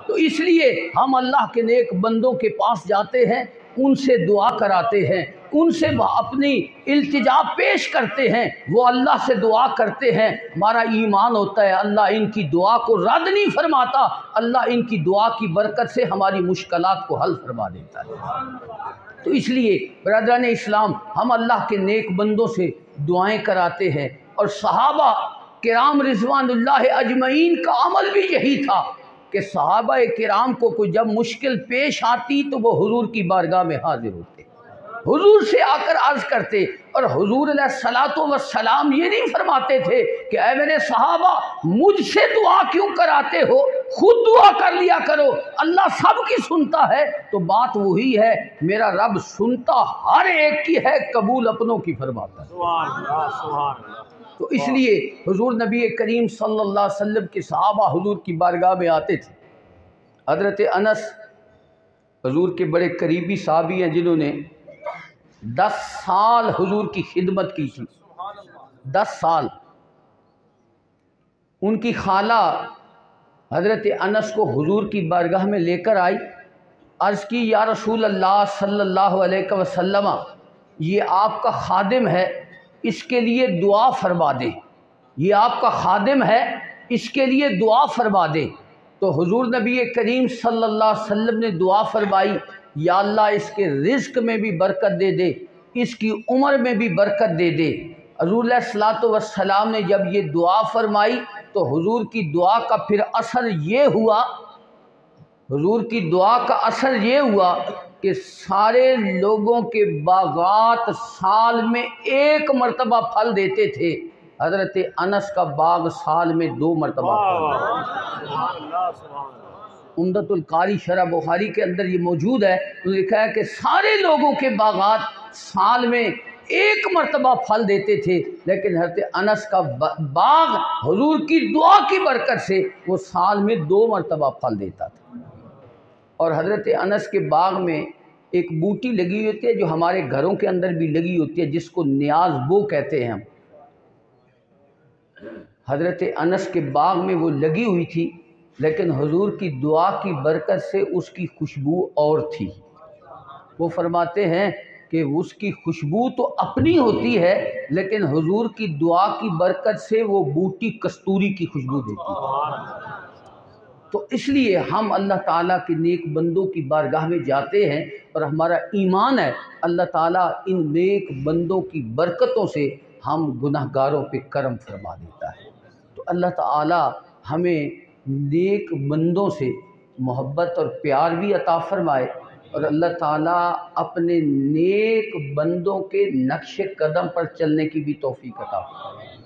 تو اس لیے ہم اللہ کے نیک بندوں کے پاس جاتے ہیں، ان سے دعا کراتے ہیں، ان سے اپنی التجا پیش کرتے ہیں، وہ اللہ سے دعا کرتے ہیں، ہمارا ایمان ہوتا ہے اللہ ان کی دعا کو رد نہیں فرماتا، اللہ ان کی دعا کی برکت سے ہماری مشکلات کو حل فرما دیتا ہے۔ تو اس لیے برادران اسلام، ہم اللہ کے نیک بندوں سے دعائیں کراتے ہیں، اور صحابہ کرام رضوان اللہ اجمعین کا عمل بھی یہی تھا کہ صحابہ کرام کو کوئی جب مشکل پیش آتی تو وہ حضور کی بارگاہ میں حاضر ہوتے، حضور سے آ کر عرض کرتے، اور حضور علیہ الصلاۃ والسلام یہ نہیں فرماتے تھے کہ اے میرے صحابہ مجھ سے دعا کیوں کراتے ہو، خود دعا کر لیا کرو، اللہ سب کی سنتا ہے۔ تو بات وہی ہے، میرا رب سنتا ہر ایک کی ہے، قبول اپنوں کی فرماتا ہے۔ سبحان اللہ، سبحان اللہ۔ تو اس لیے حضور نبی کریم صلی اللہ علیہ وسلم کے صحابہ حضور کی بارگاہ میں آتے تھے۔ حضرت انس حضور کے بڑے قریبی صحابی ہیں، جنہوں نے 10 سال حضور کی خدمت کی تھی، 10 سال۔ ان کی خالہ حضرت انس کو حضور کی بارگاہ میں لے کر آئی، عرض کی یا رسول اللہ صلی اللہ علیہ وسلم، یہ آپ کا خادم ہے، اس کے لیے دعا فرما دیں، یہ آپ کا خادم ہے، اس کے لیے دعا فرما دیں۔ تو حضور نبی کریم صلی اللہ علیہ وسلم نے دعا فرمائی، یا اللہ اس کے رزق میں بھی برکت دے دے، اس کی عمر میں بھی برکت دے دے۔ حضور علیہ الصلوۃ والسلام نے جب یہ دعا فرمائی تو حضور کی دعا کا پھر اثر یہ ہوا، حضور کی دعا کا اثر یہ ہوا کہ سارے لوگوں کے باغات سال میں 1 مرتبہ پھل دیتے تھے، حضرت انس کا باغ سال میں 2 مرتبہ پھل دیتا۔ عمدۃ القاری شرح بخاری کے اندر یہ موجود ہے، تو لکھا ہے کہ سارے لوگوں کے باغات سال میں 1 مرتبہ پھل دیتے تھے، لیکن حضرت انس کا باغ حضور کی دعا کی برکت سے وہ سال میں 2 مرتبہ پھل دیتا تھا۔ اور حضرت انس کے باغ میں ایک بوٹی لگی ہوتی ہے جو ہمارے گھروں کے اندر بھی لگی ہوتی ہے، جس کو نیاز بو کہتے ہیں ہم۔ حضرت انس کے باغ میں وہ لگی ہوئی تھی، لیکن حضور کی دعا کی برکت سے اس کی خوشبو اور تھی۔ وہ فرماتے ہیں کہ اس کی خوشبو تو اپنی ہوتی ہے، لیکن حضور کی دعا کی برکت سے وہ بوٹی کستوری کی خوشبو دیتی ہے۔ تو اس لیے ہم اللہ تعالیٰ کے نیک بندوں کی بارگاہ میں جاتے ہیں، اور ہمارا ایمان ہے اللہ تعالیٰ ان نیک بندوں کی برکتوں سے ہم گناہ گاروں پہ کرم فرما دیتا ہے۔ تو اللہ تعالیٰ ہمیں نیک بندوں سے محبت اور پیار بھی عطا فرمائے، اور اللہ تعالیٰ اپنے نیک بندوں کے نقش قدم پر چلنے کی بھی توفیق عطا فرمائے۔